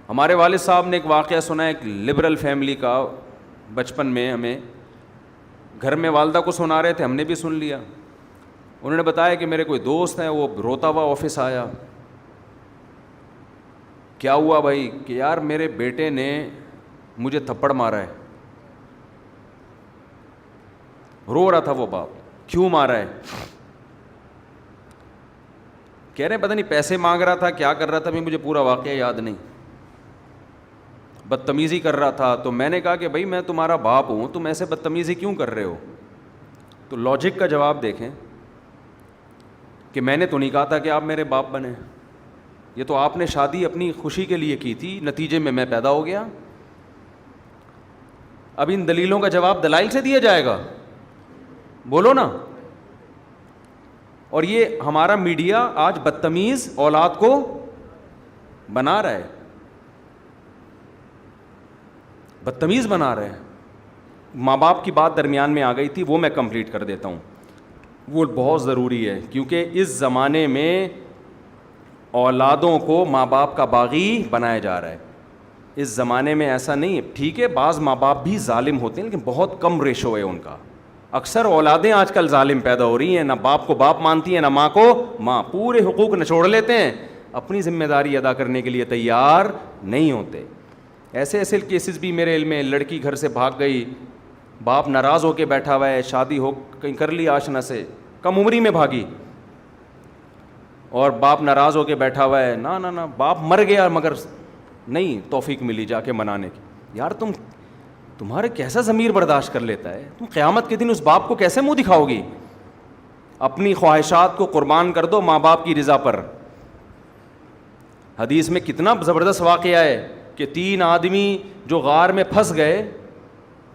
ہمارے والد صاحب نے ایک واقعہ سنا ہے، ایک لبرل فیملی کا، بچپن میں ہمیں گھر میں والدہ کو سنا رہے تھے، ہم نے بھی سن لیا. انہوں نے بتایا کہ میرے کوئی دوست ہیں، وہ روتا ہوا آفس آیا. کیا ہوا بھائی؟ کہ یار میرے بیٹے نے مجھے تھپڑ مارا ہے. رو رہا تھا وہ باپ. کیوں مارا ہے؟ کہہ رہے ہیں پتہ نہیں پیسے مانگ رہا تھا، کیا کر رہا تھا، مجھے پورا واقعہ یاد نہیں. بدتمیزی کر رہا تھا. تو میں نے کہا کہ بھائی میں تمہارا باپ ہوں، تم ایسے بدتمیزی کیوں کر رہے ہو؟ تو لاجک کا جواب دیکھیں کہ میں نے تو نہیں کہا تھا کہ آپ میرے باپ بنیں، یہ تو آپ نے شادی اپنی خوشی کے لیے کی تھی، نتیجے میں پیدا ہو گیا. اب ان دلیلوں کا جواب دلائل سے دیا جائے گا؟ بولو نا. اور یہ ہمارا میڈیا آج بدتمیز اولاد کو بنا رہا ہے، بدتمیز بنا رہے ہیں. ماں باپ کی بات درمیان میں آ گئی تھی، وہ میں کمپلیٹ کر دیتا ہوں، وہ بہت ضروری ہے، کیونکہ اس زمانے میں اولادوں کو ماں باپ کا باغی بنایا جا رہا ہے. اس زمانے میں ایسا نہیں ہے. ٹھیک ہے بعض ماں باپ بھی ظالم ہوتے ہیں، لیکن بہت کم ریشو ہے ان کا. اکثر اولادیں آج کل ظالم پیدا ہو رہی ہیں، نہ باپ کو باپ مانتی ہیں نہ ماں کو ماں، پورے حقوق نچوڑ لیتے ہیں، اپنی ذمہ داری ادا کرنے کے لیے تیار نہیں ہوتے. ایسے ایسے کیسز بھی میرے علم میں. لڑکی گھر سے بھاگ گئی، باپ ناراض ہو کے بیٹھا ہوا ہے، شادی ہو کہیں کر لی آشنا سے، کم عمری میں بھاگی، اور باپ ناراض ہو کے بیٹھا ہوا ہے. نہ باپ مر گیا مگر نہیں توفیق ملی جا کے منانے کی. یار تمہارے کیسا ضمیر برداشت کر لیتا ہے؟ تم قیامت کے دن اس باپ کو کیسے منہ دکھاؤ گی؟ اپنی خواہشات کو قربان کر دو ماں باپ کی رضا پر. حدیث میں کتنا زبردست واقعہ ہے کہ 3 آدمی جو غار میں پھنس گئے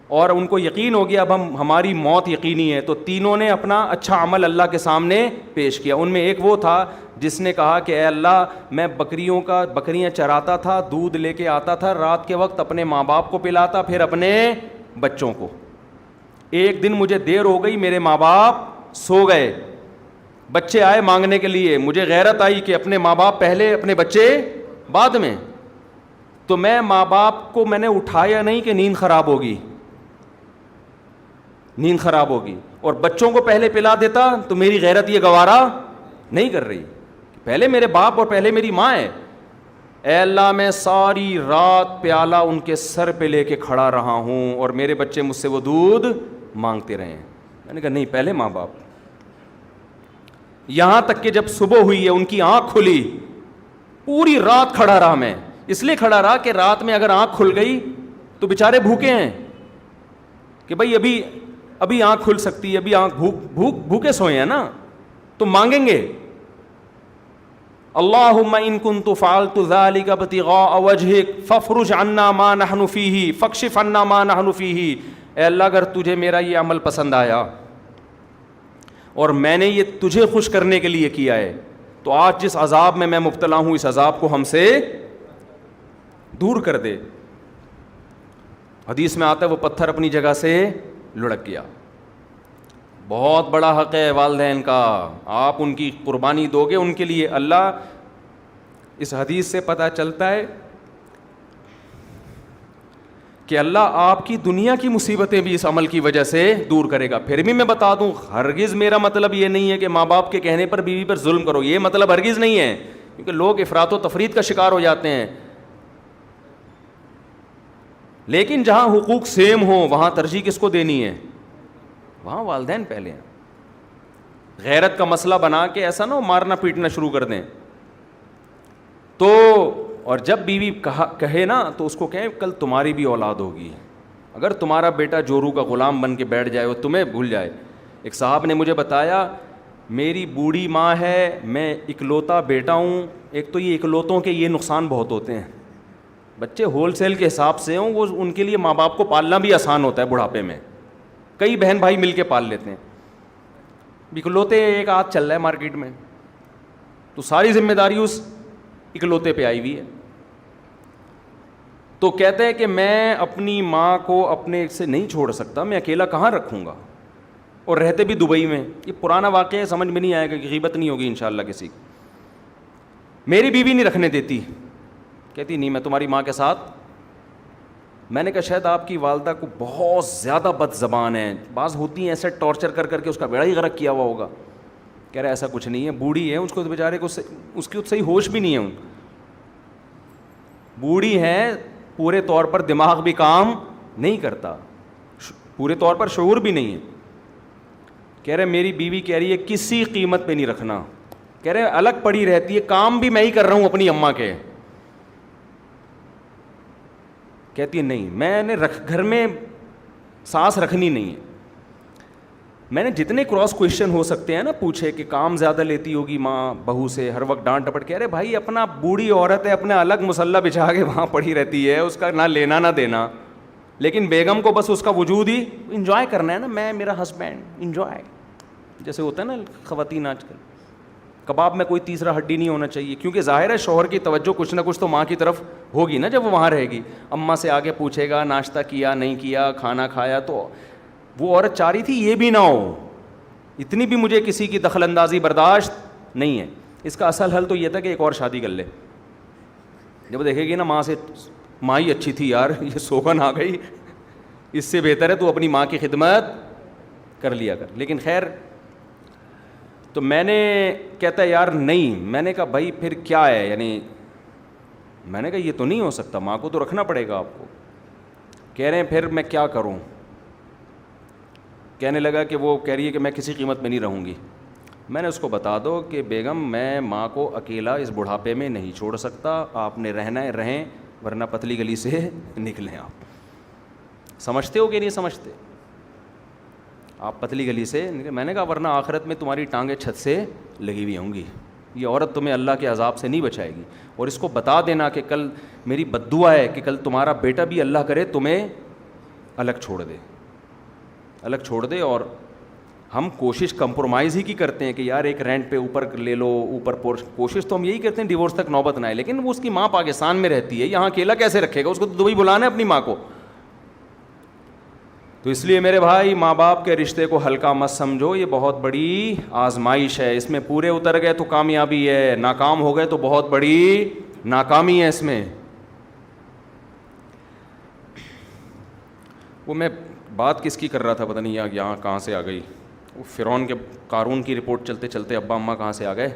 اور ان کو یقین ہو گیا اب ہماری موت یقینی ہے، تو تینوں نے اپنا اچھا عمل اللہ کے سامنے پیش کیا. ان میں ایک وہ تھا جس نے کہا کہ اے اللہ میں بکریاں چراتا تھا، دودھ لے کے آتا تھا، رات کے وقت اپنے ماں باپ کو پلاتا، پھر اپنے بچوں کو. ایک دن مجھے دیر ہو گئی، میرے ماں باپ سو گئے، بچے آئے مانگنے کے لیے، مجھے غیرت آئی کہ اپنے ماں باپ پہلے اپنے بچے بعد میں. تو میں ماں باپ کو میں نے اٹھایا نہیں کہ نیند خراب ہوگی، اور بچوں کو پہلے پلا دیتا تو میری غیرت یہ گوارا نہیں کر رہی. پہلے میرے باپ اور پہلے میری ماں ہے. اے اللہ میں ساری رات پیالہ ان کے سر پہ لے کے کھڑا رہا ہوں اور میرے بچے مجھ سے وہ دودھ مانگتے رہے ہیں. میں نے کہا نہیں، پہلے ماں باپ. یہاں تک کہ جب صبح ہوئی ہے ان کی آنکھ کھلی، پوری رات کھڑا رہا. میں اس لیے کھڑا رہا کہ رات میں اگر آنکھ کھل گئی تو بیچارے بھوکے ہیں کہ بھائی ابھی آنکھ کھل سکتی ہے، ابھی آنکھ بھوکے سوئے ہیں نا، تو مانگیں گے اللہم ان کنت فعلت ذلک ابتغاء وجہک فافرج عنا ما نحن فیہ فاکشف عنا ما نحن فیہ. اے اللہ اگر تجھے میرا یہ عمل پسند آیا اور میں نے یہ تجھے خوش کرنے کے لیے کیا ہے، تو آج جس عذاب میں مبتلا ہوں اس عذاب کو ہم سے دور کر دے. حدیث میں آتا ہے وہ پتھر اپنی جگہ سے لڑک گیا. بہت بڑا حق ہے والدین کا، آپ ان کی قربانی دو گے ان کے لیے. اللہ اس حدیث سے پتہ چلتا ہے کہ اللہ آپ کی دنیا کی مصیبتیں بھی اس عمل کی وجہ سے دور کرے گا. پھر بھی میں بتا دوں، ہرگز میرا مطلب یہ نہیں ہے کہ ماں باپ کے کہنے پر بیوی پر ظلم کرو، یہ مطلب ہرگز نہیں ہے، کیونکہ لوگ افراط و تفریط کا شکار ہو جاتے ہیں. لیکن جہاں حقوق سیم ہوں وہاں ترجیح کس کو دینی ہے؟ وہاں والدین پہلے ہیں. غیرت کا مسئلہ بنا کے ایسا نہ ہو مارنا پیٹنا شروع کر دیں. تو اور جب بیوی کہے نا تو اس کو کہیں کل تمہاری بھی اولاد ہوگی. اگر تمہارا بیٹا جورو کا غلام بن کے بیٹھ جائے وہ تمہیں بھول جائے. ایک صاحب نے مجھے بتایا میری بوڑھی ماں ہے، میں اکلوتا بیٹا ہوں. ایک تو یہ اکلوتوں کے یہ نقصان بہت ہوتے ہیں، بچے ہول سیل کے حساب سے ہوں وہ ان کے لیے ماں باپ کو پالنا بھی آسان ہوتا ہے. بڑھاپے میں کئی بہن بھائی مل کے پال لیتے ہیں. اکلوتے ایک آدھ چل رہا ہے مارکیٹ میں تو ساری ذمہ داری اس اکلوتے پہ آئی ہوئی ہے. تو کہتے ہیں کہ میں اپنی ماں کو اپنے سے نہیں چھوڑ سکتا، میں اکیلا کہاں رکھوں گا، اور رہتے بھی دبئی میں. یہ پرانا واقعہ ہے، سمجھ میں نہیں آئے گا کہ غیبت نہیں ہوگی انشاءاللہ کسی کی. میری بیوی نہیں رکھنے دیتی، کہتی نہیں میں تمہاری ماں کے ساتھ. میں نے کہا شاید آپ کی والدہ کو بہت زیادہ بد زبان ہے, بعض ہوتی ہیں ایسے ٹارچر کر کر کے اس کا بیڑا ہی غرق کیا ہوا ہوگا. کہہ رہا ایسا کچھ نہیں ہے, بوڑھی ہے, اس کو بیچارے کو اس کی صحیح ہوش بھی نہیں ہے, بوڑھی ہے, پورے طور پر دماغ بھی کام نہیں کرتا, پورے طور پر شعور بھی نہیں ہے. کہہ رہے میری بیوی کہہ رہی ہے کسی قیمت پہ نہیں رکھنا, کہہ رہے الگ پڑی رہتی ہے, کام بھی میں ہی کر رہا ہوں اپنی اماں کے. کہتی ہے نہیں میں نے گھر میں سانس رکھنی نہیں ہے. میں نے جتنے کراس کویشچن ہو سکتے ہیں نا پوچھے کہ کام زیادہ لیتی ہوگی ماں بہو سے, ہر وقت ڈانٹ ڈپٹ. کہہ رہے بھائی اپنا بوڑھی عورت ہے, اپنا الگ مسلح بچھا کے وہاں پڑی رہتی ہے, اس کا نہ لینا نہ دینا, لیکن بیگم کو بس اس کا وجود ہی انجوائے کرنا ہے نا, میں میرا ہسبینڈ انجوائے, جیسے ہوتا ہے نا خواتین آج کل. کباب میں کوئی تیسرا ہڈی نہیں ہونا چاہیے, کیونکہ ظاہر ہے شوہر کی توجہ کچھ نہ کچھ تو ماں کی طرف ہوگی نا جب وہ وہاں رہے گی. اماں سے آگے پوچھے گا ناشتہ کیا نہیں کیا, کھانا کھایا, تو وہ عورت چاہ رہی تھی یہ بھی نہ ہو, اتنی بھی مجھے کسی کی دخل اندازی برداشت نہیں ہے. اس کا اصل حل تو یہ تھا کہ ایک اور شادی کر لے. جب دیکھے گی نا ماں سے, ماں ہی اچھی تھی یار, یہ سوگن آ گئی, اس سے بہتر ہے تو اپنی ماں کی خدمت کر لیا کر. لیکن خیر, تو میں نے کہتا ہے یار نہیں. میں نے کہا بھائی پھر کیا ہے, یعنی میں نے کہا یہ تو نہیں ہو سکتا, ماں کو تو رکھنا پڑے گا آپ کو. کہہ رہے ہیں پھر میں کیا کروں. کہنے لگا کہ وہ کہہ رہی ہے کہ میں کسی قیمت میں نہیں رہوں گی. میں نے اس کو بتا دو کہ بیگم میں ماں کو اکیلا اس بڑھاپے میں نہیں چھوڑ سکتا, آپ نے رہنا ہے رہیں, ورنہ پتلی گلی سے نکلیں. آپ سمجھتے ہو کہ نہیں سمجھتے, آپ پتلی گلی سے نکلیں. میں نے کہا ورنہ آخرت میں تمہاری ٹانگیں چھت سے لگی ہوئی ہوں گی, یہ عورت تمہیں اللہ کے عذاب سے نہیں بچائے گی. اور اس کو بتا دینا کہ کل میری بد دعا ہے کہ کل تمہارا بیٹا بھی اللہ کرے تمہیں الگ چھوڑ دے, الگ چھوڑ دے. اور ہم کوشش کمپرومائز ہی کی کرتے ہیں کہ یار ایک رینٹ پہ اوپر لے لو, اوپر کوشش تو ہم یہی کرتے ہیں ڈیورس تک نوبت نہ آئے. لیکن وہ اس کی ماں پاکستان میں رہتی ہے, یہاں اکیلا کیسے رکھے گا, اس کو تو دبئی بلانا ہے اپنی ماں کو. تو اس لیے میرے بھائی ماں باپ کے رشتے کو ہلکا مت سمجھو, یہ بہت بڑی آزمائش ہے. اس میں پورے اتر گئے تو کامیابی ہے, ناکام ہو گئے تو بہت بڑی ناکامی ہے اس میں. وہ میں بات کس کی کر رہا تھا پتہ نہیں یہاں کہاں سے آ گئی. وہ فرعون کے قارون کی رپورٹ چلتے چلتے ابا اماں کہاں سے آ گئے.